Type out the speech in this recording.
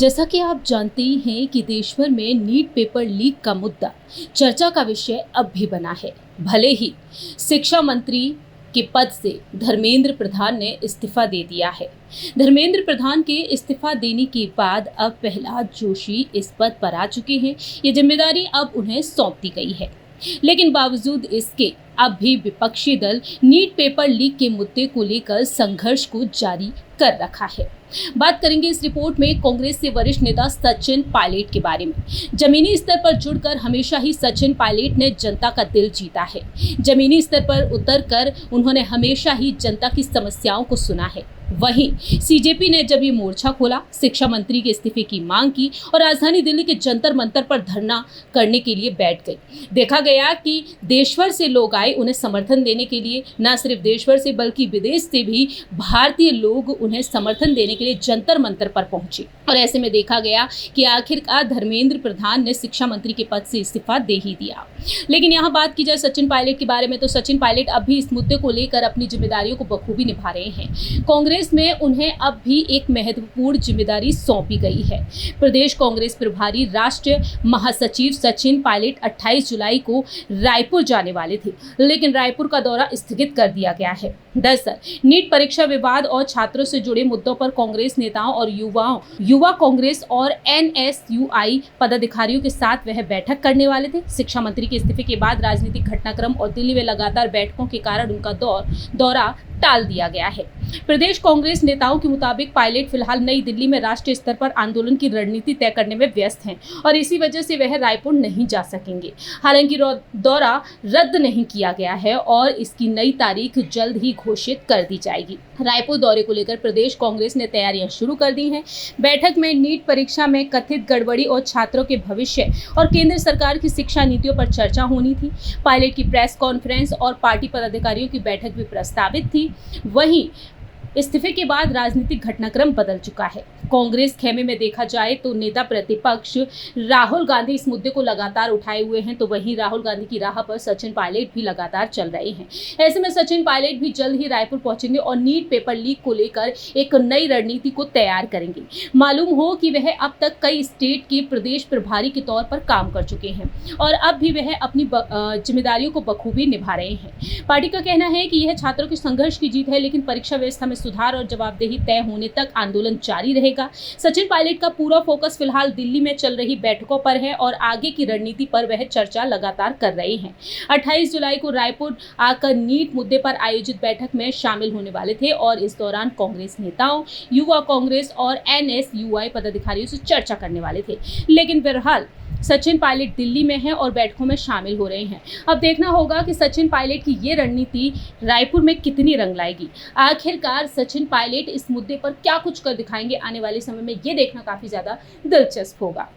जैसा कि आप जानते ही हैं कि देश भर में नीट पेपर लीक का मुद्दा चर्चा का विषय अब भी बना है। भले ही शिक्षा मंत्री के पद से धर्मेंद्र प्रधान ने इस्तीफा दे दिया है। धर्मेंद्र प्रधान के इस्तीफा देने के बाद अब प्रहलाद जोशी इस पद पर आ चुके हैं। ये जिम्मेदारी अब उन्हें सौंप दी गई है, लेकिन बावजूद इसके अब भी विपक्षी दल नीट पेपर लीक के मुद्दे को लेकर संघर्ष को जारी कर रखा है। बात करेंगे इस रिपोर्ट में कांग्रेस से वरिष्ठ नेता सचिन पायलट के बारे में। जमीनी स्तर पर जुड़कर हमेशा ही सचिन पायलट ने जनता का दिल जीता है। जमीनी स्तर पर उतरकर उन्होंने हमेशा ही जनता की समस्याओं को सुना है। वहीं सीजेपी ने जब ये मोर्चा खोला, शिक्षा मंत्री के इस्तीफे की मांग की और राजधानी दिल्ली के जंतर मंतर पर धरना करने के लिए बैठ गई। देखा गया कि देश भर से लोग आए उन्हें समर्थन देने के लिए। न सिर्फ देश भर से बल्कि विदेश से भी भारतीय लोग उन्हें समर्थन देने के लिए जंतर मंतर पर पहुंचे। और ऐसे में देखा गया कि आखिरकार धर्मेंद्र प्रधान ने शिक्षा मंत्री के पद से इस्तीफा दे ही दिया। लेकिन यहाँ बात की जाए सचिन पायलट के बारे में, तो सचिन पायलट अब भी इस मुद्दे को लेकर अपनी जिम्मेदारियों को बखूबी निभा रहे हैं। कांग्रेस में उन्हें अब भी एक महत्वपूर्ण जिम्मेदारी सौंपी गई है। प्रदेश कांग्रेस प्रभारी राष्ट्रीय महासचिव सचिन पायलट 28 जुलाई को रायपुर जाने वाले थे, लेकिन रायपुर का दौरा स्थगित कर दिया गया है। दरअसल नीट परीक्षा विवाद और छात्रों से जुड़े मुद्दों पर कांग्रेस नेताओं और युवा कांग्रेस और एनएसयूआई पदाधिकारियों के साथ वह बैठक करने वाले थे। शिक्षा मंत्री के इस्तीफे के बाद राजनीतिक घटनाक्रम और दिल्ली में लगातार बैठकों के कारण उनका दौरा टाल दिया गया है। प्रदेश कांग्रेस नेताओं के मुताबिक पायलट फिलहाल नई दिल्ली में राष्ट्रीय स्तर पर आंदोलन की रणनीति तय करने में व्यस्त हैं और इसी वजह से वह रायपुर नहीं जा सकेंगे। हालांकि दौरा रद्द नहीं किया गया है और इसकी नई तारीख जल्द ही घोषित कर दी जाएगी। रायपुर दौरे को लेकर प्रदेश कांग्रेस ने तैयारियां शुरू कर दी हैं। बैठक में नीट परीक्षा में कथित गड़बड़ी और छात्रों के भविष्य और केंद्र सरकार की शिक्षा नीतियों पर चर्चा होनी थी। पायलट की प्रेस कॉन्फ्रेंस और पार्टी पदाधिकारियों की बैठक भी प्रस्तावित थी। वहीं इस्तीफे के बाद राजनीतिक घटनाक्रम बदल चुका है। कांग्रेस खेमे में देखा जाए तो नेता प्रतिपक्ष राहुल गांधी इस मुद्दे को लगातार उठाए हुए हैं, तो वहीं राहुल गांधी की राह पर सचिन पायलट भी लगातार चल रहे हैं। ऐसे में सचिन पायलट भी जल्द ही रायपुर पहुंचेंगे और नीट पेपर लीक को लेकर एक नई रणनीति को तैयार करेंगे। मालूम हो कि वह अब तक कई स्टेट के प्रदेश प्रभारी के तौर पर काम कर चुके हैं और अब भी वह अपनी जिम्मेदारियों को बखूबी निभा रहे हैं। पार्टी का कहना है कि यह छात्रों के संघर्ष की जीत है, लेकिन परीक्षा व्यवस्था में सुधार और जवाबदेही तय होने तक आंदोलन जारी रहेगा। सचिन पायलट का पूरा फोकस फिलहाल दिल्ली में चल रही बैठकों पर है और आगे की रणनीति पर वह चर्चा लगातार कर रहे हैं। 28 जुलाई को रायपुर आकर नीट मुद्दे पर आयोजित बैठक में शामिल होने वाले थे और इस दौरान कांग्रेस नेताओं, युवा कांग्रेस और एनएसयूआई पदाधिकारियों से चर्चा करने वाले थे। लेकिन फिलहाल सचिन पायलट दिल्ली में हैं और बैठकों में शामिल हो रहे हैं। अब देखना होगा कि सचिन पायलट की ये रणनीति रायपुर में कितनी रंग लाएगी। आखिरकार सचिन पायलट इस मुद्दे पर क्या कुछ कर दिखाएंगे आने वाले समय में, ये देखना काफी ज्यादा दिलचस्प होगा।